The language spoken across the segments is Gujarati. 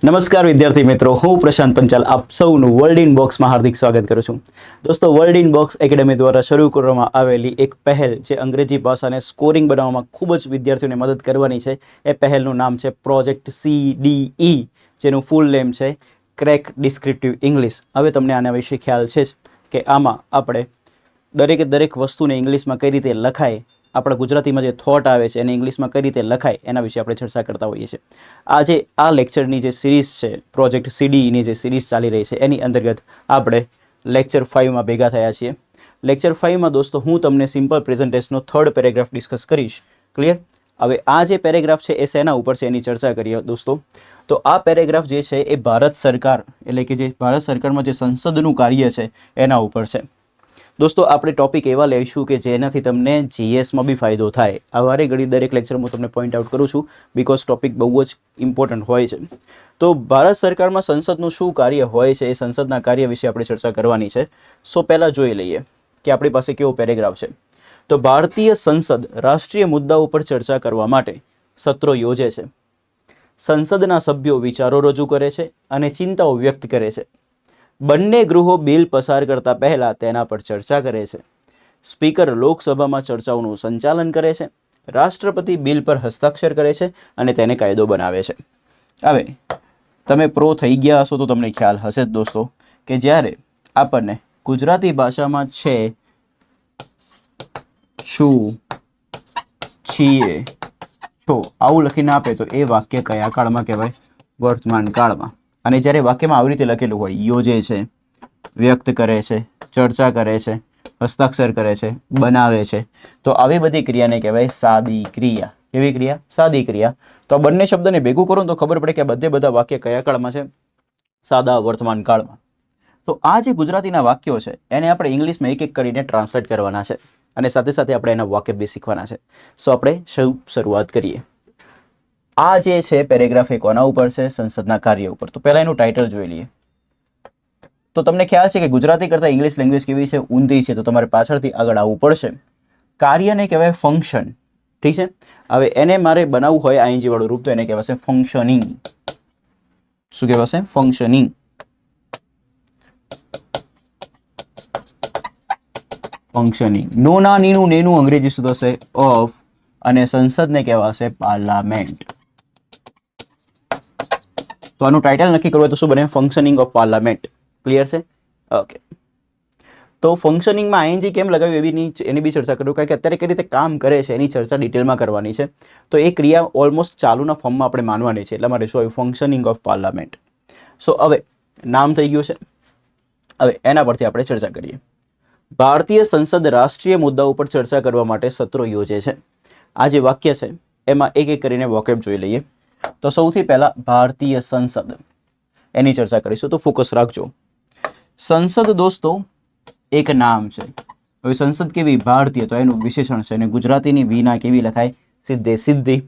નમસ્કાર વિદ્યાર્થી મિત્રો, હું પ્રશાંત પંચાલ આપ સૌનું વર્લ્ડ ઇન બોક્સમાં હાર્દિક સ્વાગત કરું છું. દોસ્તો, વર્લ્ડ ઇન બોક્સ એકેડમી દ્વારા શરૂ કરવામાં આવેલી એક પહેલ જે અંગ્રેજી ભાષાને સ્કોરિંગ બનાવવામાં ખૂબ જ વિદ્યાર્થીઓને મદદ કરવાની છે. એ પહેલનું નામ છે પ્રોજેક્ટ CDE, જેનું ફૂલ નેમ છે ક્રેક ડિસ્ક્રિપ્ટિવ ઇંગ્લિશ. હવે તમને આના વિશે ખ્યાલ છે જ કે આમાં આપણે દરેક વસ્તુને ઇંગ્લિશમાં કઈ રીતે લખાય, આપણા ગુજરાતીમાં જે થોટ આવે છે એને ઇંગ્લિશમાં કઈ રીતે લખાય એના વિશે આપણે ચર્ચા કરતા હોઈએ છીએ. આજે આ લેક્ચરની જે સિરીઝ છે, પ્રોજેક્ટ CDEની જે સિરીઝ ચાલી રહી છે, એની અંતર્ગત આપણે લેક્ચર 5માં ભેગા થયા છીએ. લેક્ચર 5માં દોસ્તો હું તમને સિમ્પલ પ્રેઝન્ટેશનનો થર્ડ પેરેગ્રાફ ડિસ્કસ કરીશ. ક્લિયર? હવે આ જે પેરેગ્રાફ છે એ શેના ઉપર છે એની ચર્ચા કરીએ દોસ્તો. તો આ પેરેગ્રાફ જે છે એ ભારત સરકાર એટલે કે જે ભારત સરકારમાં જે સંસદનું કાર્ય છે એના ઉપર છે. દોસ્તો, આપણે ટોપિક એવા લઈશું કે જેનાથી તમને GSમાં બી ફાયદો થાય. આ વારે ઘડી દરેક લેક્ચરમાં હું તમને પોઈન્ટ આઉટ કરું છું બિકોઝ ટોપિક બહુ જ ઇમ્પોર્ટન્ટ હોય છે. તો ભારત સરકારમાં સંસદનું શું કાર્ય હોય છે, એ સંસદના કાર્ય વિશે આપણે ચર્ચા કરવાની છે. સો પહેલાં જોઈ લઈએ કે આપણી પાસે કેવો પેરેગ્રાફ છે. તો ભારતીય સંસદ રાષ્ટ્રીય મુદ્દાઓ પર ચર્ચા કરવા માટે સત્રો યોજે છે. સંસદના સભ્યો વિચારો રજૂ કરે છે અને ચિંતાઓ વ્યક્ત કરે છે. બંને ગૃહો બિલ પસાર કરતા પહેલાં તેના પર ચર્ચા કરે છે. સ્પીકર લોકસભામાં ચર્ચાઓનું સંચાલન કરે છે. રાષ્ટ્રપતિ બિલ પર હસ્તાક્ષર કરે છે અને તેને કાયદો બનાવે છે. હવે તમે પ્રો થઈ ગયા હશો તો તમને ખ્યાલ હશે જ દોસ્તો કે જ્યારે આપણને ગુજરાતી ભાષામાં છે, છું, છીએ, છો આવું લખીને આપે તો એ વાક્ય કયા કાળમાં કહેવાય? વર્તમાન કાળમાં. અને જ્યારે વાક્યમાં આવી રીતે લખેલું હોય, યોજે છે, વ્યક્ત કરે છે, ચર્ચા કરે છે, હસ્તાક્ષર કરે છે, બનાવે છે, તો આવી બધી ક્રિયાને કહેવાય સાદી ક્રિયા. કેવી ક્રિયા? સાદી ક્રિયા. તો આ બંને શબ્દને ભેગું કરો તો ખબર પડે કે બધા વાક્ય કયા કાળમાં છે? સાદા વર્તમાન કાળમાં. તો આ જે ગુજરાતીના વાક્યો છે એને આપણે ઇંગ્લિશમાં એક એક કરીને ટ્રાન્સલેટ કરવાના છે અને સાથે સાથે આપણે એના વાક્ય બી શીખવાના છે. સો આપણે શરૂઆત કરીએ. આ જે છે પેરેગ્રાફ એ કોના ઉપર છે? સંસદના કાર્ય ઉપર. તો પહેલા એનું ટાઇટલ જોઈ લઈએ. તો તમને ખ્યાલ છે કે ગુજરાતી કરતાં ઇંગ્લિશ લેંગ્વેજ કેવી છે? ઊંધી છે. તો તમારે પાછળથી આગળ આવવું પડશે. કાર્યને કહેવાય ફંક્શન. ઠીક છે? હવે એને મારે બનાવવું હોય ING વાળું રૂપ તો એને કહેવાશે ફંક્શનિંગ. શું કહેવાશે? ફંક્શનિંગ. ફંક્શનિંગ. નોના નીનું નેનું અંગ્રેજી શું થશે? ઓફ. અને સંસદને કહેવાશે પાર્લામેન્ટ. તો આનું ટાઇટલ નક્કી કરવું હોય તો શું બને? Functioning of parliament. ક્લિયર છે? ઓકે. તો ફંક્શનિંગમાં ING કેમ લગાવ્યું એની બી ચર્ચા કરું, કારણ કે અત્યારે કઈ રીતે કામ કરે છે એની ચર્ચા ડિટેલમાં કરવાની છે. તો એ ક્રિયા ઓલમોસ્ટ ચાલુના ફોર્મમાં આપણે માનવાની છે, એટલા માટે શું આવ્યું? Functioning of parliament. સો હવે નામ થઈ ગયું છે. હવે એના પરથી આપણે ચર્ચા કરીએ. ભારતીય સંસદ રાષ્ટ્રીય મુદ્દાઓ પર ચર્ચા કરવા માટે સત્રો યોજે છે. આ જે વાક્ય છે એમાં એક એક કરીને વોકેબ જોઈ લઈએ. તો સૌથી પહેલા ભારતીય સંસદ એની ચર્ચા કરીશું. તો ફોકસ રાખજો. સંસદ દોસ્તો એક નામ છે. હવે સંસદ કેવી? ભારતીય, તો એનું વિશેષણ છે. અને ગુજરાતીની વિના કેવી લખાય? સીધે સીધી.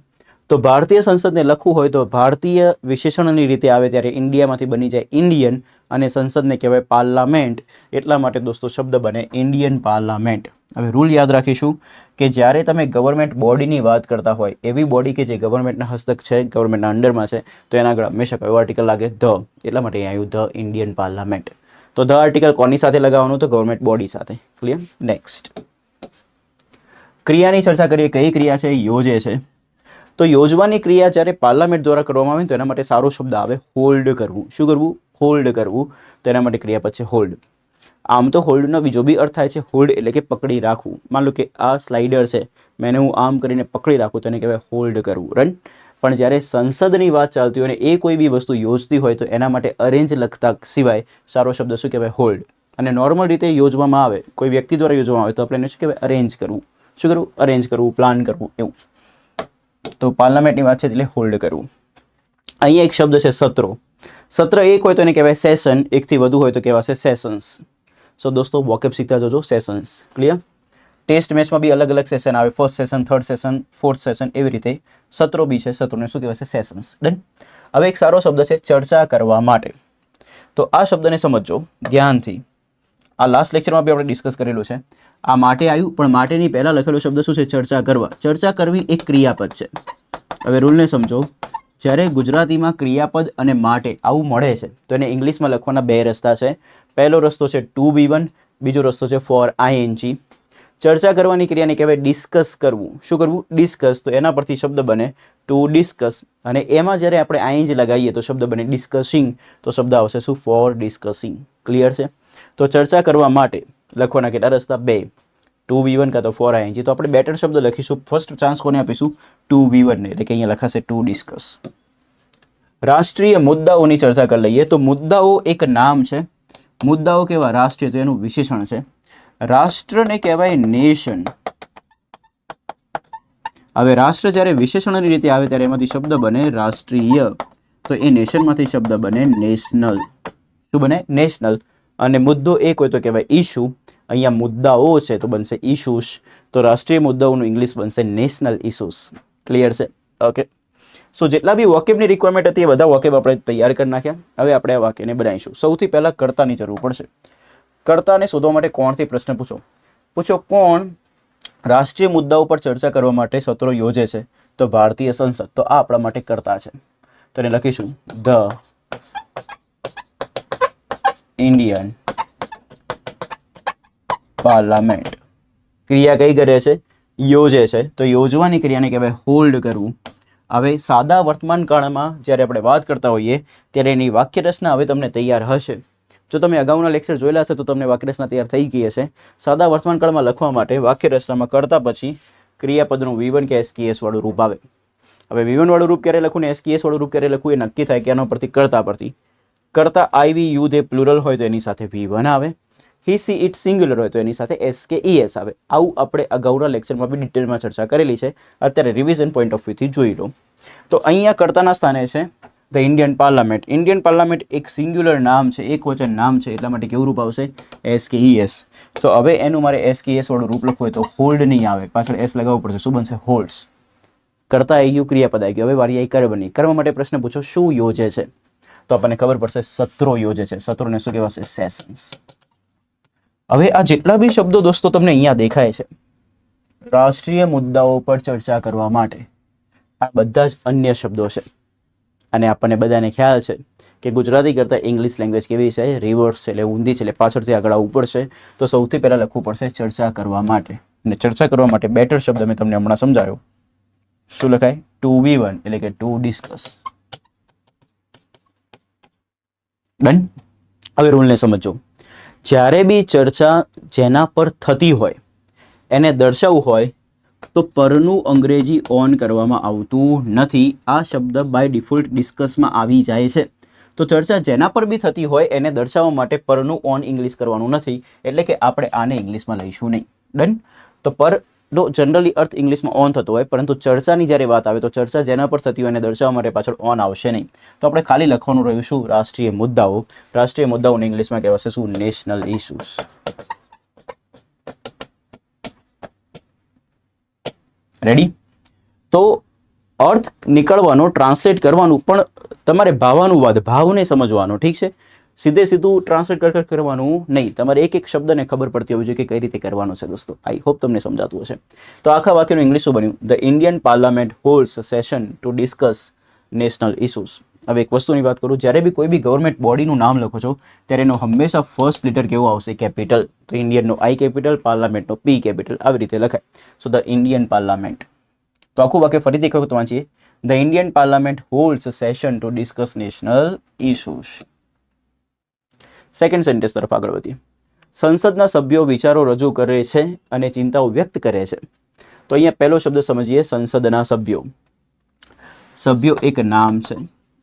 તો ભારતીય સંસદને લખવું હોય તો ભારતીય વિશેષણની રીતે આવે ત્યારે ઇન્ડિયામાંથી બની જાય ઇન્ડિયન અને સંસદને કહેવાય પાર્લામેન્ટ. એટલા માટે દોસ્તો શબ્દ બને ઇન્ડિયન પાર્લામેન્ટ. હવે રૂલ યાદ રાખીશું કે જ્યારે તમે ગવર્મેન્ટ બોડીની વાત કરતા હોય, એવી બોડી કે જે ગવર્મેન્ટના હસ્તક છે, ગવર્મેન્ટના અંડરમાં છે, તો એના આગળ હંમેશા કયો આર્ટિકલ લાગે? ધ. એટલા માટે અહીં આવ્યું ધ ઇન્ડિયન પાર્લામેન્ટ. તો ધ આર્ટિકલ કોની સાથે લગાવવાનું? તો ગવર્મેન્ટ બોડી સાથે. ક્લિયર? નેક્સ્ટ ક્રિયાની ચર્ચા કરીએ. કઈ ક્રિયા છે? યોજે છે. તો યોજવાની ક્રિયા જ્યારે પાર્લામેન્ટ દ્વારા કરવામાં આવે તો એના માટે સારો શબ્દ આવે હોલ્ડ કરવું. શું કરવું? હોલ્ડ કરવું. તો એના માટે ક્રિયાપદ છે હોલ્ડ. આમ તો હોલ્ડનો બીજો બી અર્થ થાય છે. હોલ્ડ એટલે કે પકડી રાખવું. માન લો કે આ સ્લાઇડર છે, મેં હું આમ કરીને પકડી રાખું તો એને કહેવાય હોલ્ડ કરવું. રન. પણ જ્યારે સંસદની વાત ચાલતી હોય અને એ કોઈ બી વસ્તુ યોજતી હોય તો એના માટે અરેન્જ લખતા સિવાય સારો શબ્દ શું કહેવાય? હોલ્ડ. અને નોર્મલ રીતે યોજવામાં આવે, કોઈ વ્યક્તિ દ્વારા યોજવામાં આવે તો આપણે એને શું કહેવાય? અરેન્જ કરવું. શું કરવું? અરેન્જ કરવું, પ્લાન કરવું, એવું. તો પાર્લામેન્ટની વાત છે એટલે હોલ્ડ કરવું. અહીંયા એક શબ્દ છે સત્રો. સત્ર એક હોય તો એને કહેવાય સેશન, એકથી વધુ હોય તો કહેવાશે સેશન્સ. સો દોસ્તો વોકેબ શીખતા જજો. સેશન્સ. ક્લિયર? ટેસ્ટ મેચમાં બી અલગ અલગ સેશન આવે. First session, third session, fourth session, એવી રીતે સત્રો બી છે. સત્રોને શું કહેવાય છે? સેશન્સ. ડન. હવે એક સારો શબ્દ છે ચર્ચા કરવા માટે. તો આ શબ્દને સમજો ધ્યાનથી. આ લાસ્ટ લેક્ચરમાં બી આપણે ડિસ્કસ કરેલું છે. આ માટે આવ્યું, પણ માટેની પહેલાં લખેલો શબ્દ શું છે? ચર્ચા કરવા. ચર્ચા કરવી એક ક્રિયાપદ છે. હવે રૂલને સમજો. જ્યારે ગુજરાતીમાં ક્રિયાપદ અને માટે આવું મળે છે તો એને ઇંગ્લિશમાં લખવાના બે રસ્તા છે. પહેલો રસ્તો છે ટુ બી વન, બીજો રસ્તો છે ફોર આઈએનજી. ચર્ચા કરવાની ક્રિયાને કહેવાય ડિસ્કસ કરવું. શું કરવું? ડિસ્કસ. તો એના પરથી શબ્દ બને ટુ ડિસ્કસ, અને એમાં જ્યારે આપણે આઈએનજી લગાવીએ તો શબ્દ બને ડિસ્કસિંગ, તો શબ્દ આવશે શું? Four discussing. ક્લિયર છે? તો ચર્ચા કરવા માટે લખવાના કેટલા રસ્તા? બે, ટુ વી વન કાં તો ફોર આઈએનજી. તો આપણે બેટર શબ્દ લખીશું. ફર્સ્ટ ચાન્સ કોને આપીશું? ટુ વી વનને, એટલે કે અહીંયા લખાશે ટુ ડિસ્કસ. રાષ્ટ્રીય મુદ્દાઓની ચર્ચા કરી લઈએ. તો મુદ્દાઓ એક નામ છે. મુદ્દાઓ કેવા? રાષ્ટ્રીય, તો એનું વિશેષણ છે. રાષ્ટ્રને કહેવાય નેશન. હવે રાષ્ટ્ર જ્યારે વિશેષણની રીતે આવે ત્યારે એમાંથી શબ્દ બને રાષ્ટ્રીય, તો એ નેશનમાંથી શબ્દ બને નેશનલ. શું બને? નેશનલ. અને મુદ્દો એક હોય તો કહેવાય ઇશ્યુ. અહીંયા મુદ્દાઓ છે તો બનશે ઇશ્યુઝ. તો રાષ્ટ્રીય મુદ્દાઓનું ઇંગ્લિશ બનશે નેશનલ ઇશ્યુઝ. ક્લિયર છે? ઓકે. સો જેટલા બી વોકેબની રિક્વાયરમેન્ટ હતી એ બધા વોકેબ આપણે તૈયાર કરી નાખ્યા. હવે આપણે આ વાક્યને બનાવીશું. સૌથી પહેલાં કર્તાની જરૂર પડશે. કર્તાને શોધવા માટે કોણથી પ્રશ્ન પૂછો. કોણ રાષ્ટ્રીય મુદ્દાઓ પર ચર્ચા કરવા માટે સત્રો યોજે છે? તો ભારતીય સંસદ. તો આ આપણા માટે કર્તા છે. તો એને લખીશું ધ ઇન્ડિયન પાર્લામેન્ટ. ક્રિયા કઈ કરે છે? યોજે છે. તો યોજવાની ક્રિયાને કહેવાય હોલ્ડ કરવું. હવે સાદા વર્તમાન કાળમાં જ્યારે આપણે વાત કરતા હોઈએ ત્યારે એની વાક્ય રચના હવે તમને તૈયાર હશે. જો તમે અગાઉના લેક્ચર જોયેલા હશે તો તમને વાક્ય રચના તૈયાર થઈ ગઈ હશે. સાદા વર્તમાન કાળમાં લખવા માટે વાક્ય રચનામાં કરતા પછી ક્રિયાપદનું V1 કે SKS વાળું રૂપ આવે. હવે V1 વાળું રૂપ ક્યારે લખવું ને SKS વાળું રૂપ ક્યારે લખવું એ નક્કી થાય કે આના પરથી કરતા પરથી. કરતા IV યુ દે પ્લુરલ હોય તો એની સાથે V1 આવે. હી સી ઇટ સિંગ્યુલર હોય તો એની સાથે SKES આવે. આવું આપણે અગાઉના લેક્ચરમાં બી ડિટેલમાં ચર્ચા કરેલી છે. અત્યારે રિવિઝન પોઈન્ટ ઓફ વ્યૂથી જોઈ લો. તો અહીંયા કર્તાના સ્થાને છે the Indian parliament. Indian parliament એક સિંગ્યુલર નામ છે, એક વચન નામ છે, એટલા માટે કેવું રૂપ આવશે? SKES. તો હવે એનું મારે SKES વાળું રૂપ લખવું હોય તો હોલ્ડ નહીં આવે, પાછળ S લગાવવું પડશે. શું બનશે? હોલ્ડ્સ. કરતા આવી ગયું, ક્રિયાપદ આવી ગયું. હવે વારી આવી કર્મની. કર્મ માટે પ્રશ્ન પૂછો શું યોજે છે? તો આપણને ખબર પડશે સત્રો યોજે છે. સત્રોને શું કહેવાશે? સેશન્સ. હવે આ જેટલા બી શબ્દો દોસ્તો તમને અહીંયા દેખાય છે રાષ્ટ્રીય મુદ્દાઓ પર ચર્ચા કરવા માટે, આ બધા જ અન્ય શબ્દો છે. અને આપણને બધાને ખ્યાલ છે કે ગુજરાતી કરતાં ઇંગ્લિશ લેંગ્વેજ કેવી છે? રિવર્સ છે, એટલે ઊંધી છે, એટલે પાછળથી આગળ આવવું પડશે. તો સૌથી પહેલાં લખવું પડશે ચર્ચા કરવા માટે. અને ચર્ચા કરવા માટે બેટર શબ્દ મેં તમને હમણાં સમજાવ્યો. શું લખાય? ટુ વી વન, એટલે કે ટુ ડિસ્કસ. ડન. હવે રૂલને સમજો. જ્યારે બી ચર્ચા જેના પર થતી હોય એને દર્શાવવું હોય તો પરનું અંગ્રેજી ઓન કરવામાં આવતું નથી. આ શબ્દ બાય ડિફોલ્ટ ડિસ્કસમાં આવી જાય છે. તો ચર્ચા જેના પર બી થતી હોય એને દર્શાવવા માટે પરનું ઓન ઇંગ્લિશ કરવાનું નથી. એટલે કે આપણે આને ઇંગ્લિશમાં લઈશું નહીં. ડન. તો પરનો જનરલી અર્થ ઇંગ્લિશમાં ઓન થતો હોય, પરંતુ ચર્ચાની જ્યારે વાત આવે તો ચર્ચા જેના પર થતી હોય એને દર્શાવવા માટે પાછળ ઓન આવશે નહીં. તો આપણે ખાલી લખવાનું રહ્યું શું? રાષ્ટ્રીય મુદ્દાઓ. રાષ્ટ્રીય મુદ્દાઓને ઇંગ્લિશમાં કહેવાશે શું? National issues. રેડી? તો અર્થ નીકળવાનો, ટ્રાન્સલેટ કરવાનું, પણ તમારે ભાવાનુવાદ, ભાવને સમજવાનો. ઠીક છે? સીધે સીધું ટ્રાન્સલેટ કરવાનું નહીં. તમારે એક એક શબ્દને ખબર પડતી હોવી જોઈએ કે કઈ રીતે કરવાનો છે દોસ્તો. આઈ હોપ તમને સમજાતું હશે. તો આખા વાક્યનું ઇંગ્લિશ શું બન્યું? The Indian parliament holds session to discuss national issues. હવે એક વસ્તુની વાત કરું, જ્યારે બી કોઈ બી ગવર્મેન્ટ બોડીનું નામ લખો છો ત્યારે એનો હંમેશા ફર્સ્ટ લેટર કેવો આવશે? કેપિટલ. તો ઇન્ડિયનનો I કેપિટલ, પાર્લામેન્ટનો P કેપિટલ, આવી રીતે લખાય. સો ધ ઇન્ડિયન પાર્લામેન્ટ. તો આખું વાક્ય ફરીથી એક વખત વાંચીએ. The Indian parliament holds session to discuss national issues. Second sentence તરફ આગળ વધીએ. સંસદના સભ્યો વિચારો રજૂ કરે છે અને ચિંતાઓ વ્યક્ત કરે છે. તો અહીંયા પહેલો શબ્દ સમજીએ, સંસદના સભ્યો. સભ્યો એક નામ છે,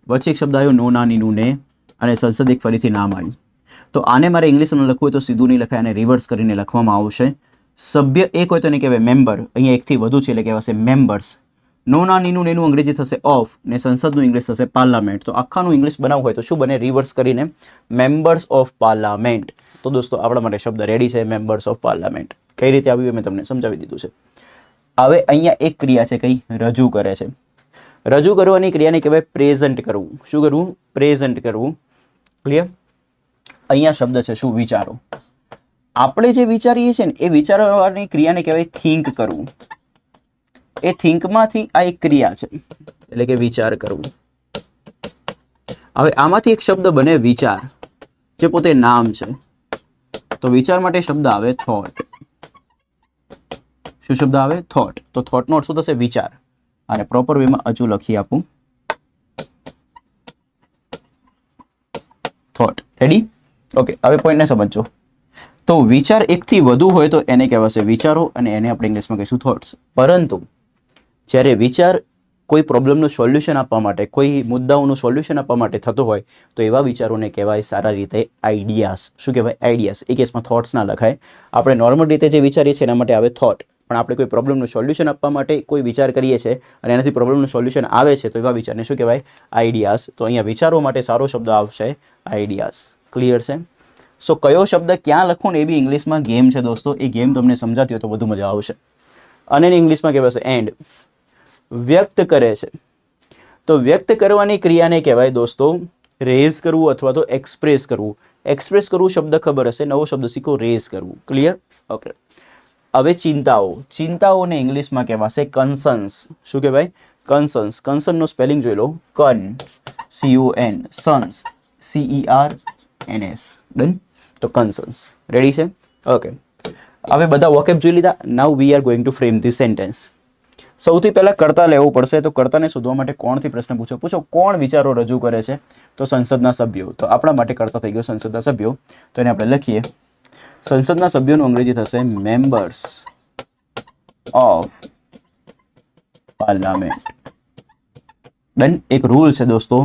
વચ્ચે એક શબ્દ આવ્યો નો નાની નું ને, અને સંસદ એક ફરીથી નામ આવ્યું. તો આને મારે ઇંગ્લિશમાં લખવું હોય તો સીધું નહીં લખાય, અને રિવર્સ કરીને લખવામાં આવશે. સભ્ય એક હોય તો એને કહેવાય મેમ્બર. અહીંયા એકથી વધુ છે એટલે કહેવાશે મેમ્બર્સ. નો નાનીનું એનું અંગ્રેજી થશે ઓફ, ને સંસદનું ઇંગ્લિશ થશે પાર્લામેન્ટ. તો આખાનું ઇંગ્લિશ બનાવવું હોય તો શું બને? રિવર્સ કરીને મેમ્બર્સ ઓફ પાર્લામેન્ટ. તો દોસ્તો આપણા માટે શબ્દ રેડી છે, મેમ્બર્સ ઓફ પાર્લામેન્ટ. કઈ રીતે આવ્યું મેં તમને સમજાવી દીધું છે. હવે અહીંયા એક ક્રિયા છે, કઈ? રજૂ કરે છે. રજૂ કરવાની ક્રિયાને કહેવાય પ્રેઝન્ટ કરવું. શું કરવું? પ્રેઝન્ટ કરવું. ક્લિયર? અહીંયા શબ્દ છે શું? વિચારો. આપણે જે વિચારીએ છીએ ને એ વિચારવાની ક્રિયાને કહેવાય થિંક કરવું. એ થિંકમાંથી આ એક ક્રિયા છે, એટલે કે વિચાર કરવું. હવે આમાંથી એક શબ્દ બને વિચાર, જે પોતે નામ છે. તો વિચાર માટે શબ્દ આવે થોટ. શું શબ્દ આવે? થોટ. તો થોટનો અર્થ શું થશે? વિચાર. અને પ્રોપર વેમાં હજુ લખી આપું, થોટ. રેડી? ઓકે, હવે પોઈન્ટને સમજો. તો વિચાર એકથી વધુ હોય તો એને કહેવાશે વિચારો, અને એને આપણે ઇંગ્લિશમાં કહીશું થોટ્સ. પરંતુ જ્યારે વિચાર કોઈ પ્રોબ્લેમનું સોલ્યુશન આપવા માટે, કોઈ મુદ્દાઓનું સોલ્યુશન આપવા માટે થતો હોય તો એવા વિચારોને કહેવાય સારા રીતે આઈડિયાઝ. શું કહેવાય? આઈડિયાઝ. એ કેસમાં થોટ્સ ના લખાય. આપણે નોર્મલ રીતે જે વિચારીએ છીએ એના માટે આવે થોટ, પણ આપણે કોઈ પ્રોબ્લેમનું સોલ્યુશન આપવા માટે કોઈ વિચાર કરીએ છીએ અને એનાથી પ્રોબ્લેમનું સોલ્યુશન આવે છે તો એવા વિચારને શું કહેવાય? આઈડિયાઝ. તો અહીંયા વિચારો માટે સારો શબ્દ આવશે આઈડિયાઝ. ક્લિયર છે? સો કયો શબ્દ ક્યાં લખો ને એ બી ઇંગ્લિશમાં ગેમ છે દોસ્તો. એ ગેમ તમને સમજાતી હોય તો વધુ મજા આવશે. અને ઇંગ્લિશમાં કહેવાશે એન્ડ. વ્યક્ત કરે છે. તો વ્યક્ત કરવાની ક્રિયાને કહેવાય દોસ્તો રેઝ કરવું અથવા તો એક્સપ્રેસ કરવું. એક્સપ્રેસ કરવું શબ્દ ખબર હશે, નવો શબ્દ શીખો, રેઝ કરવું. ક્લિયર? ઓકે. હવે ચિંતાઓ. ચિંતાઓને ઇંગ્લિશમાં કહેવાશે કન્સર્ન્સ. શું કહેવાય? કન્સર્ન્સ. કન્સર્નનો સ્પેલિંગ જોઈ લો. CON સન્સ, CERNS. ડન? તો કન્સર્ન્સ. રેડી છે? ઓકે. હવે બધા વોકેબ જોઈ લીધા. Now we are going to frame this sentence. સૌથી પહેલા કર્તા લેવું પડશે. તો કર્તાને શોધવા માટે કોણથી પ્રશ્ન પૂછો. કોણ વિચારો રજૂ કરે છે? તો સંસદના સભ્યો. તો આપણા માટે કર્તા થઈ ગયો સંસદના સભ્યો. તો એને આપણે લખીએ, સંસદના સભ્યોનું અંગ્રેજી થશે મેમ્બર્સ ઓફ પાર્લામેન્ટ. ડન? એક રૂલ છે દોસ્તો,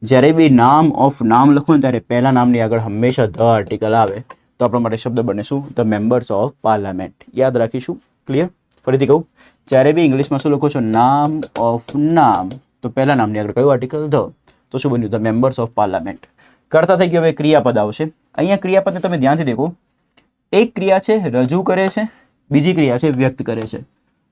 જ્યારે બી નામ ઓફ નામ લખો ને ત્યારે પહેલા નામની આગળ હંમેશા ધ આર્ટિકલ આવે. તો આપણા માટે શબ્દ બને શું? The members of parliament. યાદ રાખીશું. ક્લિયર? ફરીથી કહું, જ્યારે બી ઇંગ્લિશમાં શું લખો છો? નામ ઓફ નામ, તો પહેલા નામની આગળ કયું આર્ટિકલ? ધ. તો શું બન્યું? The members of parliament. કરતા થઈ ગયો. હવે ક્રિયાપદ આવશે. અહીંયા ક્રિયાપદને તમે ધ્યાનથી દેખો. એક ક્રિયા છે રજૂ કરે છે, બીજી ક્રિયા છે વ્યક્ત કરે છે.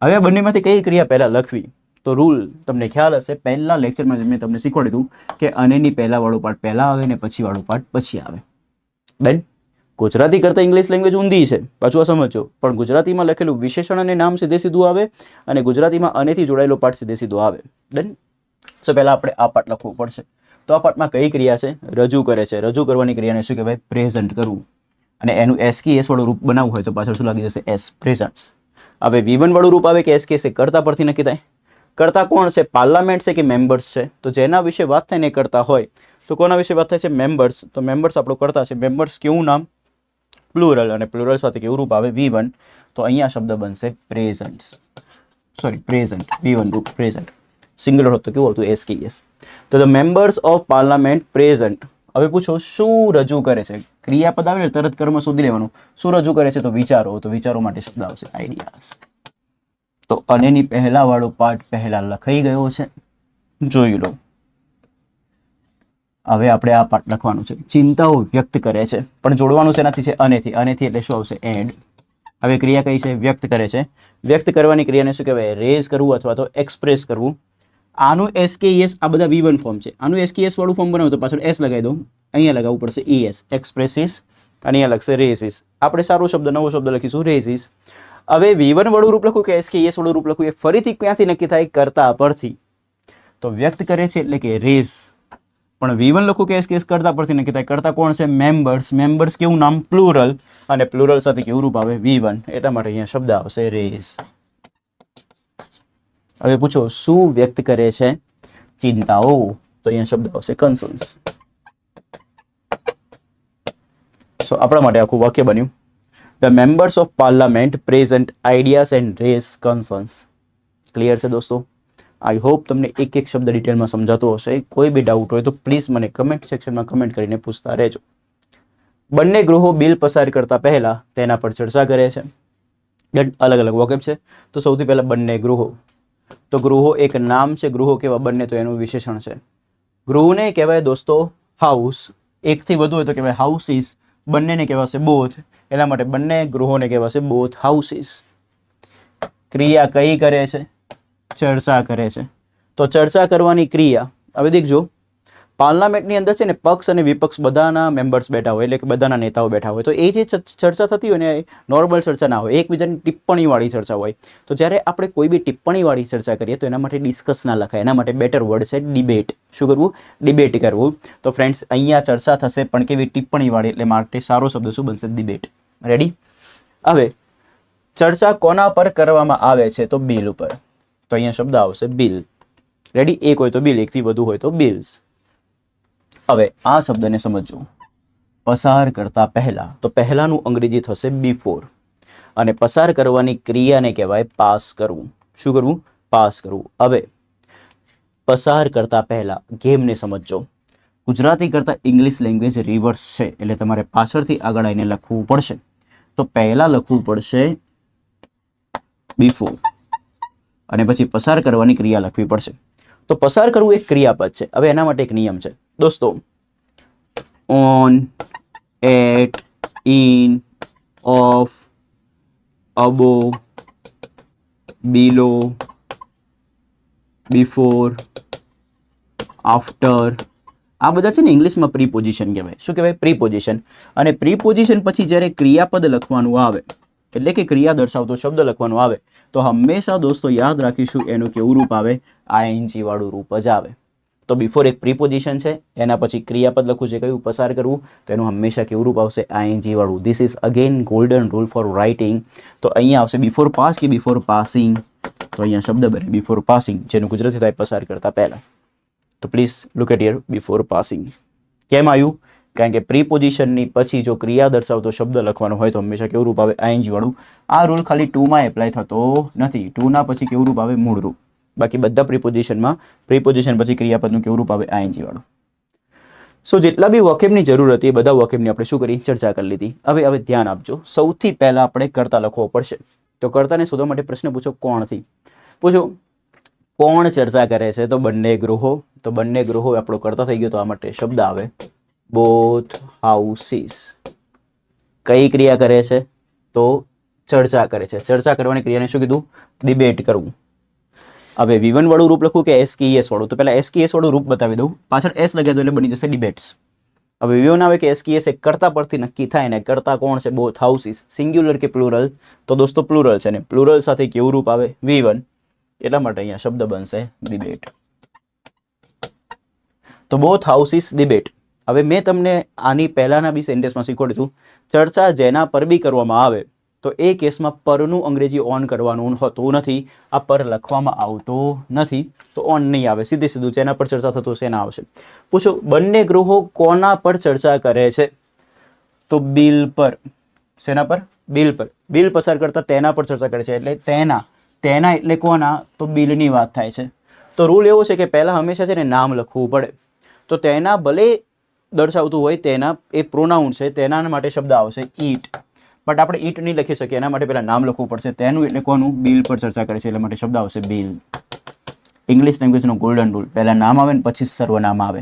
હવે આ બંનેમાંથી કઈ ક્રિયા પહેલા લખવી? તો રૂલ તમને ખ્યાલ હશે, પહેલા લેક્ચરમાં મેં તમને શીખવાડી દીધું કે અનેની પહેલા વાળું પાર્ટ પહેલા આવે ને પછી વાળું પાર્ટ પછી આવે. બેન, ગુજરાતી કરતાં ઇંગ્લિશ લેંગ્વેજ ઊંધી છે, પાછું આ સમજો. પણ ગુજરાતીમાં લખેલું વિશેષણ અને નામ સીધે સીધું આવે, અને ગુજરાતીમાં અનેથી જોડાયેલો પાર્ટ સીધે સીધો આવે. ડન? સો પહેલાં આપણે આ પાર્ટ લખવું પડશે. તો આ પાર્ટમાં કઈ ક્રિયા છે? રજૂ કરે છે. રજૂ કરવાની ક્રિયાને શું કહેવાય? પ્રેઝન્ટ કરવું. અને એનું SKS વાળું રૂપ બનાવવું હોય તો પાછળ શું લાગી જશે? S. પ્રેઝન્ટ્સ. હવે V1 વાળું રૂપ આવે કે SKS? એ કરતા પરથી નક્કી થાય. કરતા કોણ છે? પાર્લામેન્ટ છે કે મેમ્બર્સ છે? તો જેના વિશે વાત થાય ને કરતા હોય. તો કોના વિશે વાત થાય છે? મેમ્બર્સ. તો મેમ્બર્સ આપણો કરતા છે. મેમ્બર્સ કેવું નામ? પ્લુરલ. અને પ્લુરલ સાથે કેવું રૂપ આવે? V1. તો અહીંયા શબ્દ બનશે પ્રેઝન્ટ્સ. Sorry, present. V1 રૂપ પ્રેઝન્ટ. સિંગ્યુલર હોત તો કેવું હતું? SKS. તો the members of parliament present. હવે પૂછો શું રજૂ કરે છે? ક્રિયાપદ આવે ને તરત કર્મ શોધી લેવાનું. શું રજૂ કરે છે? તો વિચારો. તો વિચારો માટે શબ્દ આવશે આઈડિયાઝ. તો અનેની પહેલા વાળો પાર્ટ પહેલા લખાઈ ગયો છે, જોઈ લો. હવે આપણે આ પાર્ટ લખવાનું છે. ચિંતાઓ વ્યક્ત કરે છે, પણ જોડવાનું શેનાથી છે? અનેથી. અનેથી એટલે શું આવશે? એન્ડ. હવે ક્રિયા કઈ છે? વ્યક્ત કરે છે. વ્યક્ત કરવાની ક્રિયાને શું કહેવાય? રેઝ કરવું અથવા તો એક્સપ્રેસ કરવું. આનું SKS, આ બધા V1 ફોર્મ છે. આનું SKS વાળું ફોર્મ બનાવો તો પાછળ S લગાવી દો. અહીંયા લગાવવું પડશે ES, એક્સપ્રેસિસ. અને અહીંયા લખશે રેસિસ. આપણે સારો શબ્દ, નવો શબ્દ લખીશું રેસિસ. હવે V1 વાળું રૂપ લખું કે SKS વાળું રૂપ લખું? એ ફરીથી ક્યાંથી નક્કી થાય? કરતા પરથી. તો વ્યક્ત કરે છે એટલે કે રેઝ. પણ V1 લખું કે SKS? કરતા પરથી નક્કી થાય. કરતા કોણ છે? મેમ્બર્સ. મેમ્બર્સ કેવું નામ? પ્લુરલ. અને પ્લુરલ સાથે કેવું રૂપ આવે? V1. એટલા માટે અહીંયા શબ્દ આવશે રેઝ. હવે પૂછો શું વ્યક્ત કરે છે? ચિંતાઓ. તો અહીંયા શબ્દ આવશે કન્સર્ન્સ. સો આપણા માટે આખું વાક્ય બન્યું, the members of parliament present ideas and raise concerns. Clear છે દોસ્તો? આઈ હોપ તમને એક એક શબ્દ ડિટેલમાં સમજાતો હશે. કોઈ બી ડાઉટ હોય તો પ્લીઝ મને કમેન્ટ સેક્શનમાં કમેન્ટ કરીને પૂછતા રહેજો. બંને ગૃહો બિલ પસાર કરતા પહેલા તેના પર ચર્ચા કરે છે. અલગ અલગ વોકેબ છે. તો સૌથી પહેલા બંને ગૃહો. તો ગૃહો એક નામ છે. ગૃહો કેવા? બંને. તો એનું વિશેષણ છે. ગૃહને કહેવાય દોસ્તો હાઉસ. એકથી વધુ હોય તો કહેવાય હાઉસીસ. બંનેને કહેવાશે બોથ. એટલા માટે બંને ગૃહોને કહેવાશે બોથ હાઉસીસ. ક્રિયા કઈ કરે છે? ચર્ચા કરે છે. તો ચર્ચા કરવાની ક્રિયા. હવે દેખજો, પાર્લામેન્ટની અંદર છે ને પક્ષ અને વિપક્ષ બધાના મેમ્બર્સ બેઠા હોય, એટલે કે બધાના નેતાઓ બેઠા હોય. તો એ જે ચર્ચા થતી હોય ને એ નોર્મલ ચર્ચા ના હોય, એકબીજાની ટિપ્પણીવાળી ચર્ચા હોય. તો જ્યારે આપણે કોઈ બી ટિપ્પણીવાળી ચર્ચા કરીએ તો એના માટે ડિસ્કસ ના લખાય, એના માટે બેટર વર્ડ છે ડિબેટ. શું કરવું? ડિબેટ કરવું. તો ફ્રેન્ડ્સ અહીંયા ચર્ચા થશે પણ કેવી? ટિપ્પણીવાળી, એટલે માટે સારો શબ્દ શું બનશે? ડિબેટ. રેડી? હવે ચર્ચા કોના પર કરવામાં આવે છે? તો બિલ ઉપર. તો અહીંયા શબ્દ આવશે બિલ. રેડી? એક હોય તો બિલ, એકથી વધુ હોય તો બિલ્સ. હવે આ શબ્દને સમજો. પસાર કરતા પહેલા, તો પહેલાનું અંગ્રેજી થશે બિફોર, અને પસાર કરવાની ક્રિયાને કહેવાય પાસ કરવું. શું કરવું? પાસ કરવું. હવે પસાર કરતા પહેલા ગેમને સમજો. ગુજરાતી કરતા ઇંગ્લિશ લેંગ્વેજ રિવર્સ છે, એટલે તમારે પાછળથી આગળ આવીને લખવું પડશે. તો પહેલા લખવું પડશે બિફોર, અને પછી પસાર કરવાની ક્રિયા લખવી પડશે. તો પસાર કરવું એક ક્રિયાપદ છે. હવે એના માટે એક નિયમ છે દોસ્તો. On, at, in, of, above, below, before, after, આ બધા છે ને ઇંગ્લિશમાં પ્રીપોઝિશન કહેવાય. શું કહેવાય? પ્રીપોઝિશન. અને પ્રીપોઝિશન પછી જ્યારે ક્રિયાપદ લખવાનું આવે, એટલે કે ક્રિયા દર્શાવતો શબ્દ લખવાનો આવે, તો હંમેશા દોસ્તો યાદ રાખીશું એનું કેવું રૂપ આવે? આઈએનજી વાળું રૂપ જ આવે. તો બિફોર એક પ્રીપોઝિશન છે, એના પછી ક્રિયાપદ લખવું છે કયું? પસાર કરવું. તો એનું હંમેશા કેવું રૂપ આવશે? આઈએનજી વાળું. This is again golden rule for writing. તો અહીંયા આવશે બિફોર પાસ કે બિફોર પાસિંગ. તો અહીંયા શબ્દ બને બિફોર પાસિંગ, જેનું ગુજરાતી થાય પસાર કરતા પહેલા. તો please look at here, before passing. કેમ આવ્યું? કારણ કે પ્રીપોઝિશનની પછી જો ક્રિયા દર્શાવતો શબ્દ લખવાનો હોય તો હંમેશા કેવું રૂપ આવે? આઈએનજી વાળું. આ રૂલ ખાલી 2 માં એપ્લાય થતો નથી. 2 ના પછી કેવું રૂપ આવે? મૂળ રૂપ. બાકી બધા પ્રીપોઝિશનમાં પ્રીપોઝિશન પછી ક્રિયાપદનું કેવું રૂપ આવે? આઈએનજી વાળું. સો જેટલા બી વોકેબની જરૂર હતી એ બધા વોકેબની આપણે શું કરી? ચર્ચા કરી લીધી. હવે ધ્યાન આપજો. સૌથી પહેલા આપણે કર્તા લખવો પડશે. તો કર્તાને શોધવા માટે પ્રશ્ન પૂછો કોણથી. પૂછો કોણ ચર્ચા કરે છે? તો બંને ગૃહો. તો બંને ગૃહો આપણો કર્તા થઈ ગયો. તો આ માટે શબ્દ આવે બોથ હાઉસીસ. કઈ ક્રિયા કરે છે? તો ચર્ચા કરે છે. ચર્ચા કરવાની ક્રિયાને શું કીધું? ડિબેટ કરવું. હવે V1 વાળું રૂપ લખું કે SKES વાળું? તો પહેલા SKES વાળું રૂપ બતાવી દઉં, પાછળ S લગાવી દો એટલે બની જશે ડિબેટ્સ. હવે V1 આવે કે SKES એક કર્તા પરથી નક્કી થાય ને. કર્તા કોણ છે? Both houses. સિંગ્યુલર કે પ્લુરલ? તો દોસ્તો પ્લુરલ છે ને. પ્લુરલ સાથે કેવું રૂપ આવે? V1. એટલા માટે અહીંયા શબ્દ બનશે ડિબેટ. તો બોથ હાઉસીસ ડિબેટ. હવે મેં તમને આની પહેલાના બી સેન્ટેન્સમાં શીખવાડ્યું હતું, ચર્ચા જેના પર બી કરવામાં આવે તો એ કેસમાં પરનું અંગ્રેજી ઓન કરવાનું હોતું નથી. આ પર લખવામાં આવતો નથી, તો ઓન નહીં આવે. સીધું જેના પર ચર્ચા થતું હશે એના આવશે. પૂછો બંને ગૃહો કોના પર ચર્ચા કરે છે? તો બિલ પર. શેના પર? બિલ પર. બિલ પસાર કરતા તેના પર ચર્ચા કરે છે, એટલે તેના. તેના એટલે કોના? તો બિલની વાત થાય છે. તો રૂલ એવો છે કે પહેલા હંમેશા છે ને નામ લખવું પડે. તો તેના ભલે દર્શાવતું હોય, તેના એ પ્રોનાઉન છે, તેના માટે શબ્દ આવશે ઈટ. બટ આપણે ઈટ નહીં લખી શકીએ, એના માટે પહેલા નામ લખવું પડશે. તેનું એટલે કોનું? બિલ પર ચર્ચા કરે છે, એટલા માટે શબ્દ આવશે બિલ. ઇંગ્લિશ લેંગ્વેજનો ગોલ્ડન રૂલ, પહેલા નામ આવે ને પછી સર્વનામ આવે.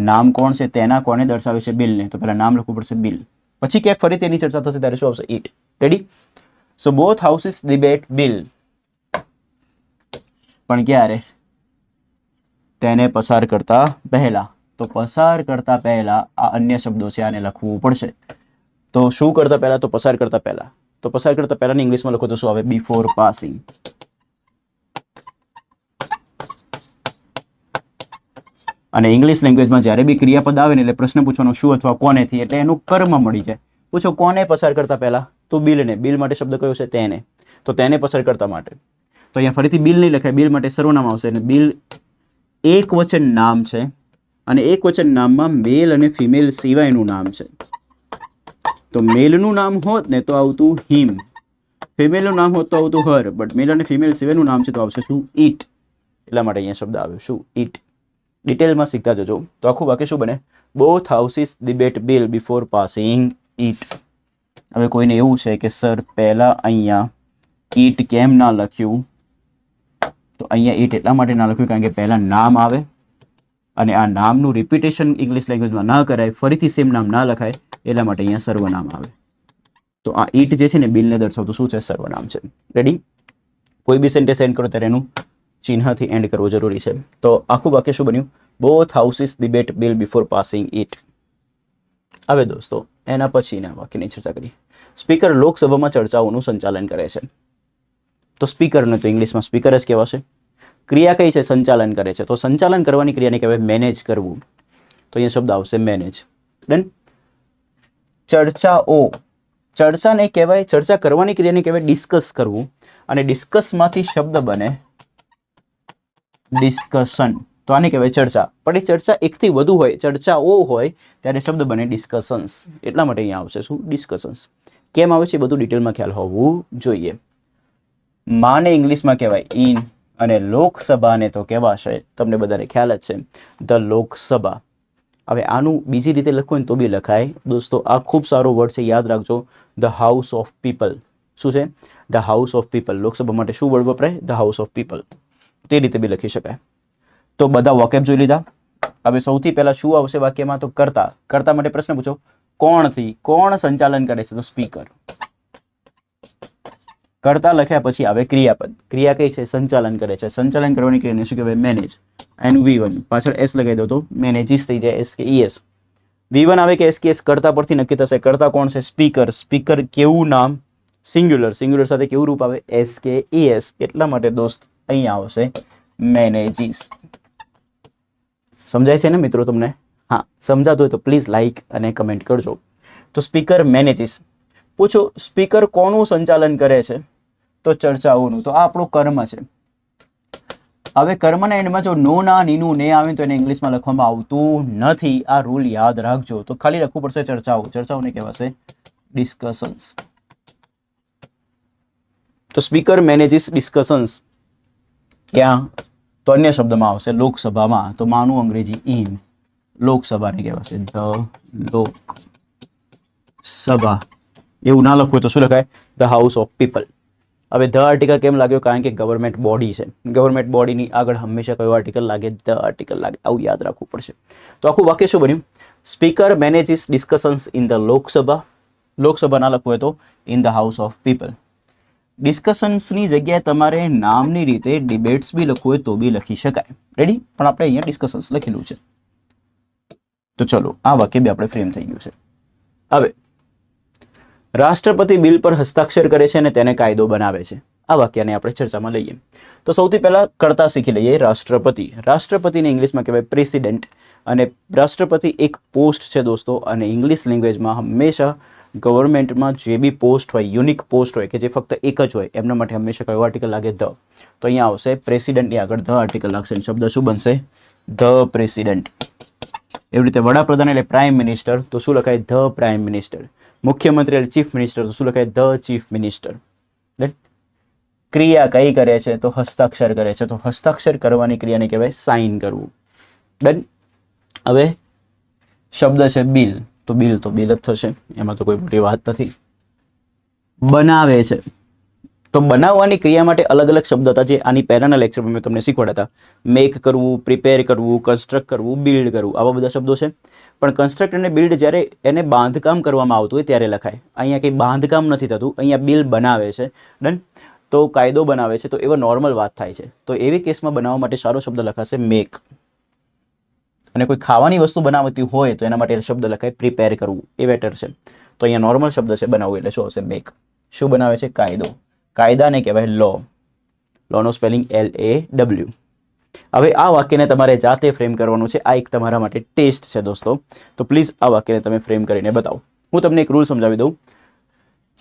નામ કોણ છે? તેના. કોને દર્શાવે છે? બિલને. તો પહેલા નામ લખવું પડશે બિલ, પછી ક્યાંક ફરી તેની ચર્ચા થશે ત્યારે શું આવશે? ઈટ. રેડી? સો બોથ હાઉસીસ ડિબેટ બિલ. પણ ક્યારે? તેને પસાર કરતા પહેલા. તો પસાર કરતા પહેલા આ અન્ય શબ્દો છે, આને લખવું પડશે. તો શું કરતા પહેલા? તો પસાર કરતા પહેલા. તો પસાર કરતા પહેલા ઇંગ્લિશમાં લખો તો શું આવે? Before passing. અને ઇંગ્લિશ લેંગ્વેજમાં જ્યારે બી ક્રિયાપદ આવે ને એટલે પ્રશ્ન પૂછવાનો શું અથવા કોનેથી, એટલે એનું કર્મ મળી જાય. પૂછો કોને પસાર કરતા પહેલા? તો બિલને. બિલ માટે શબ્દ કયો છે? તેને. તો તેને પસાર કરતા માટે. તો અહીંયા ફરીથી બિલ નહીં લખાય, બિલ માટે સર્વનામ આવશે. અને બિલ એક વચન નામ છે, અને એક વચન નામમાં મેલ અને ફિમેલ સિવાયનું નામ છે. તો મેલનું નામ હોત ને તો આવતું હિમ, ફિમેલનું નામ હોત તો આવતું હર, બટ મેલ અને ફિમેલ સિવાયનું નામ છે તો આવશે શું? ઈટ. એટલા માટે અહીંયા શબ્દ આવ્યો શું? ઈટ. ડિટેલમાં શીખતા જજો. તો આખું વાક્ય શું બને? Both houses debate bill before passing it. હવે કોઈને એવું છે કે સર પહેલા અહીંયા ઈટ કેમ ના લખ્યું? તો અહીંયા ઈટ એટલા માટે ના લખ્યું કારણ કે પહેલા નામ આવે, અને આ નામનું રિપીટેશન ઇંગ્લિશ લેંગ્વેજમાં ના કરાય, ફરીથી સેમ નામ ના લખાય, એટલા માટે અહીંયા સર્વનામ આવે. તો આ ઈટ જે છે ને બિલને દર્શાવતું શું છે? સર્વનામ છે. રેડી? કોઈ બી સેન્ટેન્સ એન્ડ કરો ત્યારે એનું ચિહ્નથી એન્ડ કરવું જરૂરી છે. તો આખું વાક્ય શું બન્યું? Both houses debate bill before passing it. હવે દોસ્તો એના પછીના વાક્યની ચર્ચા કરીએ. સ્પીકર લોકસભામાં ચર્ચાઓનું સંચાલન કરે છે. તો સ્પીકરને તો ઇંગ્લિશમાં સ્પીકર જ કહેવાશે. ક્રિયા કઈ છે? સંચાલન કરે છે. તો સંચાલન કરવાની ક્રિયાને કહેવાય મેનેજ કરવું. તો અહીંયા શબ્દ આવશે મેનેજ. ડન. ચર્ચાઓ, ચર્ચાને કહેવાય, ચર્ચા કરવાની ક્રિયાને કહેવાય ડિસ્કસ કરવું, અને ડિસ્કસમાંથી શબ્દ બને ડિસ્કશન. તો આને કહેવાય ચર્ચા. પણ એ ચર્ચા એકથી વધુ હોય, ચર્ચાઓ હોય ત્યારે શબ્દ બને ડિસ્કશન્સ. એટલા માટે અહીંયા આવશે શું? ડિસ્કશન્સ. કેમ આવે છે બધું ડિટેલમાં ખ્યાલ હોવું જોઈએ. માને ઇંગ્લિશમાં કહેવાય ઇન, અને લોકસભાને તો કહેવાશે, તમને બધાને ખ્યાલ જ છે, ધ લોકસભા. હવે આનું બીજી રીતે લખવું ને તો બી લખાય દોસ્તો. આ ખૂબ સારો વર્ડ છે, યાદ રાખજો. The house of people. શું છે? The house of people. Lok Sabha માટે શું વર્ડ વપરાય? The house of people. તે રીતે બી લખી શકાય. તો બધા વોકેબ જોઈ લીધા. હવે સૌથી પહેલા શું આવશે વાક્યમાં? તો કર્તા. કર્તા માટે પ્રશ્ન પૂછો, કોણથી? કોણ સંચાલન કરે છે? તો સ્પીકર. કર્તા લખ્યા પછી આવે ક્રિયાપદ. ક્રિયા કઈ છે? સંચાલન કરે છે. સંચાલન કરવાની ક્રિયાને શું કહેવાય? મેનેજ. એનું V1 પાછળ S લગાવી દો તો મેનેજીસ થઈ જાય, SKES. V1 આવે કે SKES કર્તા પરથી નક્કી થશે. કર્તા કોણ છે? સ્પીકર. સ્પીકર કેવું નામ? સિંગ્યુલર. સિંગ્યુલર સાથે કેવું રૂપ આવે? SKES. એટલા માટે દોસ્ત અહીંયા આવશે મેનેજીસ. સમજાય છે ને મિત્રો તમને? હા, સમજાતું હોય તો પ્લીઝ લાઈક અને કમેન્ટ કરજો. તો સ્પીકર મેનેજીસ. પૂછો સ્પીકર કોનું સંચાલન કરે છે? તો ચર્ચાઓનું. તો આ આપણું કર્મ છે. હવે કર્મના એન્ડમાં જો નો, ના, નીનું, ને આવે તો એને ઇંગ્લિશમાં લખવામાં આવતું નથી. આ રૂલ યાદ રાખજો. તો ખાલી લખવું પડશે ચર્ચાઓ. ચર્ચાઓને કહેવાશે ડિસ્કશન્સ. તો સ્પીકર મેનેજીસ ડિસ્કશન્સ. ક્યાં? તો અન્ય શબ્દમાં આવશે લોકસભામાં. તો માનું અંગ્રેજી ઇન. લોકસભાને કહેવાશે ધ લોકસભા. એવું ના લખવું હોય તો શું લખાય? The house of people. હવે ધ આર્ટિકલ કેમ લાગ્યો? કારણ કે ગવર્મેન્ટ બોડી છે. ગવર્મેન્ટ બોડીની આગળ હંમેશા કયો આર્ટિકલ લાગે? ધ આર્ટિકલ લાગે. આવું યાદ રાખવું પડશે. તો આખું વાક્ય શું બન્યું? Speaker manages discussions in the Lok Sabha. Lok Sabha ના લખવું હોય તો in the house of people. ડિસ્કશન્સની જગ્યાએ તમારે નામની રીતે ડિબેટ્સ બી લખવું હોય તો બી લખી શકાય. રેડી? પણ આપણે અહીંયા ડિસ્કશન્સ લખેલું છે. તો ચલો આ વાક્ય બી આપણે ફ્રેમ થઈ ગયું છે. હવે રાષ્ટ્રપતિ બિલ પર હસ્તાક્ષર કરે છે અને તેને કાયદો બનાવે છે. આ વાક્યને આપણે ચર્ચામાં લઈએ. તો સૌથી પહેલા કર્તા શીખી લઈએ. રાષ્ટ્રપતિ. રાષ્ટ્રપતિને ઇંગ્લિશમાં કહેવાય પ્રેસિડેન્ટ. અને રાષ્ટ્રપતિ એક પોસ્ટ છે દોસ્તો. અને ઇંગ્લિશ લેંગ્વેજમાં હંમેશા ગવર્મેન્ટમાં જે બી પોસ્ટ હોય, યુનિક પોસ્ટ હોય કે જે ફક્ત એક જ હોય, એમના માટે હંમેશા કયો આર્ટિકલ લાગે? ધ. તો અહીંયા આવશે પ્રેસિડેન્ટની આગળ ધ આર્ટિકલ લાગશે. શબ્દ શું બનશે? The president. એવી રીતે વડાપ્રધાન એટલે પ્રાઇમ મિનિસ્ટર. તો શું લખાય? The prime minister. મુખ્યમંત્રી એટલે ચીફ મિનિસ્ટર. તો શું લખાય? The chief minister. ક્રિયા કઈ કરે છે? તો હસ્તાક્ષર કરે છે. તો હસ્તાક્ષર કરવાની ક્રિયાને કહેવાય સાઇન કરવું. ડન. હવે શબ્દ છે બિલ. તો બિલ જ થશે. એમાં તો કોઈ મોટી વાત નથી. બનાવે છે. તો બનાવવાની ક્રિયા માટે અલગ અલગ શબ્દ હતા જે આની પહેલાના લેક્ચરમાં મેં તમને શીખવાડ્યા હતા. મેક કરવું, પ્રિપેર કરવું, કન્સ્ટ્રક્ટ કરવું, બિલ્ડ કરવું, આવા બધા શબ્દો છે. પણ કન્સ્ટ્રક્ટ અને બિલ્ડ જ્યારે એને બાંધકામ કરવામાં આવતું હોય ત્યારે લખાય. અહીંયા કંઈ બાંધકામ નથી થતું. અહીંયા બિલ બનાવે છે. ડન. તો કાયદો બનાવે છે. તો એવા નોર્મલ વાત થાય છે. તો એવી કેસમાં બનાવવા માટે સારો શબ્દ લખાશે મેક. અને કોઈ ખાવાની વસ્તુ બનાવતી હોય તો એના માટે શબ્દ લખાય પ્રિપેર કરવું. એ બેટર છે. તો અહીંયા નોર્મલ શબ્દ છે બનાવવું એટલે શું આવશે? મેક. શું બનાવે છે? કાયદો. કાયદાને કહેવાય લો. લોનો સ્પેલિંગ LAW. હવે આ વાક્યને તમારે જાતે ફ્રેમ કરવાનું છે. આ એક તમારા માટે ટેસ્ટ છે દોસ્તો. તો પ્લીઝ આ વાક્યને તમે ફ્રેમ કરીને બતાવો. હું તમને એક રૂલ સમજાવી દઉં.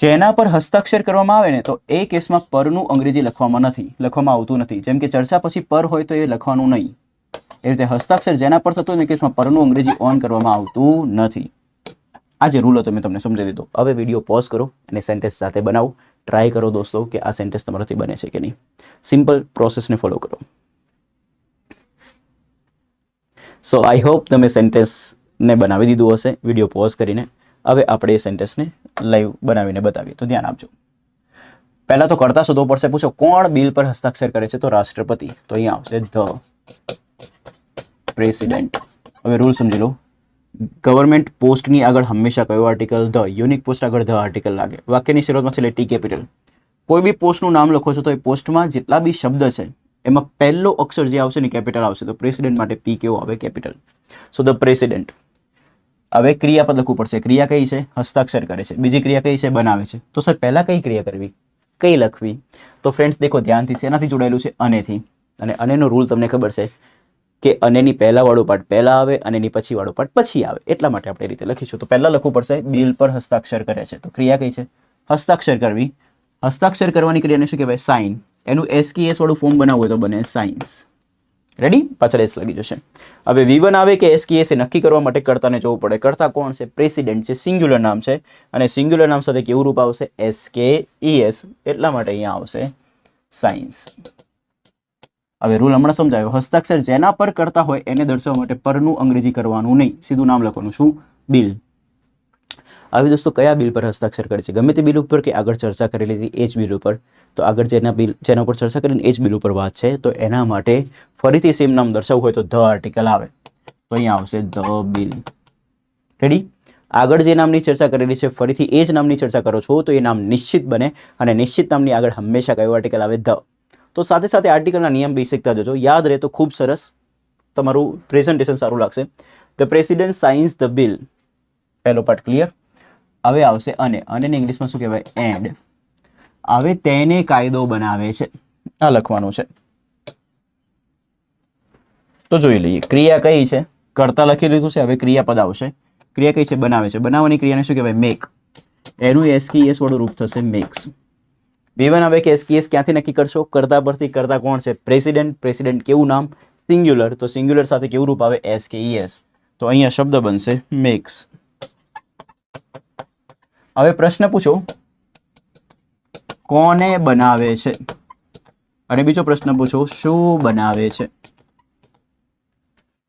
જેના પર હસ્તાક્ષર કરવામાં આવે ને તો એ કેસમાં પરનું અંગ્રેજી લખવામાં આવતું નથી. જેમ કે ચર્ચા પછી પર હોય તો એ લખવાનું નહીં. એ રીતે હસ્તાક્ષર જેના પર થતો હોય એ કેસમાં પરનું અંગ્રેજી ઓન કરવામાં આવતું નથી. આ જે રૂલ હતો મેં તમને સમજાવી દીધો. હવે વિડીયો પોઝ કરો અને સેન્ટેન્સ સાથે બનાવો. ટ્રાય કરો દોસ્તો કે આ સેન્ટેન્સ તમારાથી બને છે કે નહીં. સિમ્પલ પ્રોસેસને ફોલો કરો. સો આઈ હોપ તમે સેન્ટેન્સને બનાવી દીધું હશે વિડીયો પોઝ કરીને. હવે આપણે એ સેન્ટેન્સને લાઈવ બનાવીને બતાવીએ. તો ધ્યાન આપજો. પહેલાં તો કર્તા શોધવો પડશે. પૂછો કોણ બિલ પર હસ્તાક્ષર કરે છે? તો રાષ્ટ્રપતિ. તો અહીંયા આવશે ધ પ્રેસિડેન્ટ. હવે રૂલ સમજી લો. ગવર્મેન્ટ પોસ્ટની આગળ હંમેશા કયો આર્ટિકલ? ધ. યુનિક પોસ્ટ આગળ ધ આર્ટિકલ લાગે. વાક્યની શરૂઆતમાં છેલ્લે ટી કેપિટલ. કોઈ બી પોસ્ટનું નામ લખો છો તો એ પોસ્ટમાં જેટલા બી શબ્દ છે એમાં પહેલો અક્ષર જે આવશે ને કેપિટલ આવશે. તો પ્રેસિડેન્ટ માટે પી કેવો આવે? કેપિટલ. So the president. હવે ક્રિયાપદ લખવું પડશે. ક્રિયા કઈ છે? હસ્તાક્ષર કરે છે. બીજી ક્રિયા કઈ છે? બનાવે છે. તો સર પહેલા કઈ ક્રિયા કરવી, કઈ લખવી? તો ફ્રેન્ડ્સ દેખો ધ્યાનથી, શેનાથી જોડાયેલું છે? અનેથી. અને અનેનો રૂલ તમને ખબર છે કે અનેની પહેલા વાળું પાર્ટ પહેલા આવે, અનેની પછી વાળું પાર્ટ પછી આવે. એટલા માટે આપણે રીતે લખીશું. તો પહેલા લખવું પડશે બિલ પર હસ્તાક્ષર કરે છે. તો ક્રિયા કઈ છે? હસ્તાક્ષર કરવી. હસ્તાક્ષર કરવાની ક્રિયાને શું કહેવાય? સાઇન. એનું એસકેએસ વાળું ફોર્મ બનાવવું હોય તો બને સાયન્સ. રેડી? પાછળ એસ લાગી જશે. હવે V1 આવે કે એસકેએસ એ નક્કી કરવા માટે કર્તાને જોવું પડે. કર્તા કોણ છે? પ્રેસિડેન્ટ છે. સિંગ્યુલર નામ છે અને સિંગ્યુલર નામ સાથે કેવું રૂપ આવશે? SKES. એટલા માટે અહીંયા આવશે સાયન્સ. હવે રૂલ હમણાં સમજાયો. હસ્તાક્ષર જેના પર કરતા હોય એને દર્શાવવા માટે પરનું અંગ્રેજી કરવાનું નહીં, સીધું નામ લખવાનું. શું? બિલ. હવે દોસ્તો કયા બિલ પર હસ્તાક્ષર કરે છે? ગમે તે બિલ ઉપર કે આગળ ચર્ચા કરેલી હતી એ જ બિલ ઉપર. તો આગળ જેના ઉપર ચર્ચા કરીને એ જ બિલ ઉપર વાત છે. તો એના માટે ફરીથી સેમ નામ દર્શાવવું હોય તો ધ આર્ટિકલ આવે. તો અહીંયા આવશે ધ બિલ. રેડી? આગળ જે નામની ચર્ચા કરેલી છે ફરીથી એ જ નામની ચર્ચા કરો છો તો એ નામ નિશ્ચિત બને અને નિશ્ચિત નામની આગળ હંમેશા કયો આર્ટિકલ આવે? ધ. તો સાથે સાથે આર્ટિકલના નિયમ બી શીખતા જજો. યાદ રહે તો ખૂબ સરસ, તમારું પ્રેઝન્ટેશન સારું લાગશે. The president signs the bill. પહેલો પાર્ટ ક્લિયર. હવે આવશે અને. અને ઇંગ્લિશમાં શું કહેવાય? એન્ડ. હવે તેને કાયદો બનાવે છે. આ લખવાનું છે. તો જોઈ લઈએ ક્રિયા કઈ છે? કર્તા લખી લીધું છે. હવે ક્રિયાપદ આવશે. ક્રિયા કઈ છે? બનાવે છે. બનાવવાની ક્રિયાને શું કહેવાય? મેક. એનું એસકેએસ વાળું રૂપ થશે મેક્સ. V1 આવે કે એસકેએસ ક્યાંથી નક્કી કરશો? કર્તા પરથી. કર્તા કોણ છે? પ્રેસિડેન્ટ. પ્રેસિડેન્ટ કેવું નામ? સિંગ્યુલર. તો સિંગ્યુલર સાથે કેવું રૂપ આવે? SKES. તો અહીંયા શબ્દ બનશે મેક્સ. હવે પ્રશ્ન પૂછો, કોને બનાવે છે? અને બીજો પ્રશ્ન પૂછો, શું બનાવે છે?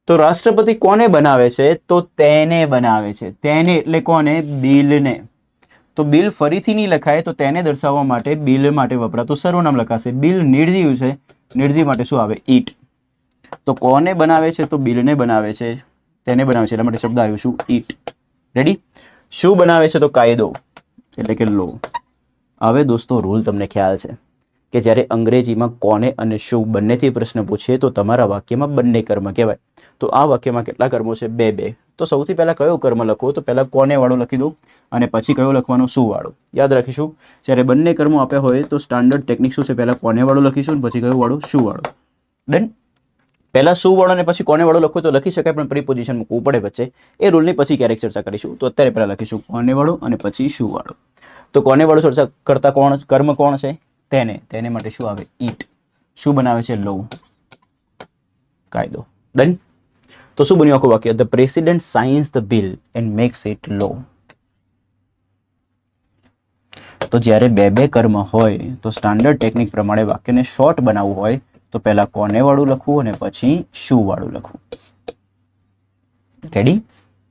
તો રાષ્ટ્રપતિ કોને બનાવે છે? તો તેને બનાવે છે. તેને એટલે કોને? બિલને. તો બિલ ફરીથી નહીં લખાય તો તેને દર્શાવવા માટે બિલ માટે વપરાતું સર્વનામ લખાશે. બિલ નિર્જીવ છે. નિર્જીવ માટે શું આવે? ઈટ. તો કોને બનાવે છે? તો બિલને બનાવે છે. તેને બનાવે છે એટલા માટે શબ્દ આવ્યું શું? ઈટ. રેડી? શું બનાવે છે? તો કાયદો એટલે કે લો. હવે દોસ્તો રૂલ તમને ખ્યાલ છે કે જ્યારે અંગ્રેજીમાં કોને અને શું બંનેથી પ્રશ્ન પૂછીએ તો તમારા વાક્યમાં બંને કર્મ કહેવાય. તો આ વાક્યમાં કેટલા કર્મો છે? બે. તો સૌથી પહેલા કયો કર્મ લખવો? તો પહેલા કોને વાળો લખી દો અને પછી કયો લખવાનો? શું વાળો. યાદ રાખીશું જ્યારે બંને કર્મો આપ્યા હોય તો સ્ટાન્ડર્ડ ટેકનિક શું છે? પહેલા કોને વાળો લખીશું અને પછી કયો વાળો? શું વાળો. ડન? પહેલા શું વાળો અને પછી કોને વાળો લખો તો લખી શકાય, પણ પ્રિપોઝિશન મૂકવું પડે વચ્ચે. એ રૂલની પછી ક્યારેક ચર્ચા કરીશું. તો અત્યારે પહેલા લખીશું કોને વાળો અને પછી શું વાળો. તો કોને વાળો ચર્ચા કરતા કોણ? કર્મ કોણ છે? તેને. તેને માટે શું આવે? ઈટ. શું બનાવે છે? લો. કાયદો. ડન? તો શું બન્યું આખું વાક્ય? The president signs the bill and makes it law. તો જ્યારે બે કર્મ હોય તો સ્ટાન્ડર્ડ ટેકનિક પ્રમાણે વાક્યને શોર્ટ બનાવવું હોય તો પહેલા કોને વાળું લખવું અને પછી શું વાળું લખવું. રેડી?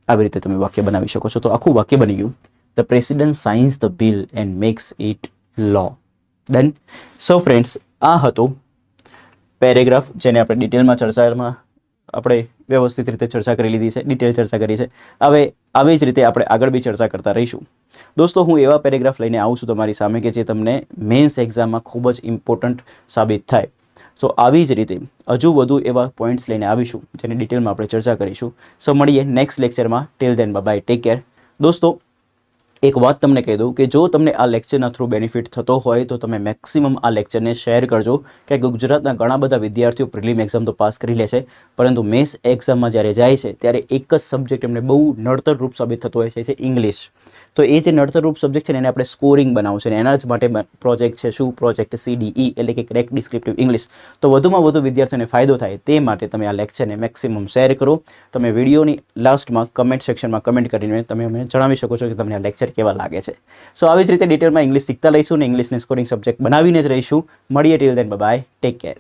આવી રીતે તમે વાક્ય બનાવી શકો છો. તો આખું વાક્ય બની ગયું. The president signs the bill and makes it law. Done? So friends, આ હતો પેરેગ્રાફ જેને આપણે ડિટેલમાં ચર્ચામાં આપણે વ્યવસ્થિત રીતે ચર્ચા કરી લીધી છે, ડિટેલ ચર્ચા કરી છે. હવે આવી જ રીતે આપણે આગળ બી ચર્ચા કરતા રહીશું. દોસ્તો હું એવા પેરેગ્રાફ લઈને આવું છું તમારી સામે કે જે તમને મેન્સ એક્ઝામમાં ખૂબ જ ઇમ્પોર્ટન્ટ સાબિત થાય. તો આવી જ રીતે હજુ વધુ એવા પોઈન્ટ્સ લઈને આવીશું જેની ડિટેલમાં આપણે ચર્ચા કરીશું. સો મળીએ નેક્સ્ટ લેક્ચરમાં. Till then bye, take care. દોસ્તો એક વાત તમને કહી દઉં કે જો તમને આ લેક્ચરના થ્રુ બેનિફિટ થતો હોય તો તમે મેક્સિમમ આ લેક્ચરને શેર કરજો. કે ગુજરાતના ઘણા બધા વિદ્યાર્થીઓ પ્રિલિમ એક્ઝામ તો પાસ કરી લે છે, પરંતુ મેન્સ એક્ઝામમાં જ્યારે જાય છે ત્યારે એક જ સબ્જેક્ટ એમને બહુ નડતર રૂપ સાબિત થતો હોય છે ઇંગ્લિશ. તો એ જે નડતર રૂપ સબ્જેક્ટ છે ને એને આપણે સ્કોરિંગ બનાવશે અને એના જ માટે પ્રોજેક્ટ છે. શું પ્રોજેક્ટ? CDE એટલે કે કરેક્ટ ડિસ્ક્રિપ્ટિવ ઇંગ્લિશ. તો વધુમાં વધુ વિદ્યાર્થીઓને ફાયદો થાય તે માટે તમે આ લેક્ચરને મેક્સિમમ શેર કરો. તમે વિડીયોની લાસ્ટમાં કમેન્ટ સેક્શનમાં કમેન્ટ કરીને તમે અમને જણાવી શકો છો કે તમને આ લેક્ચર કેવા લાગે છે. સો આવી જ રીતે ડિટેલમાં ઇંગ્લિશ શીખતા લઈશું અને ઇંગ્લિશને સ્કોરિંગ સબ્જેક્ટ બનાવીને જ રહીશું. મળીએ. Till then bye, take care.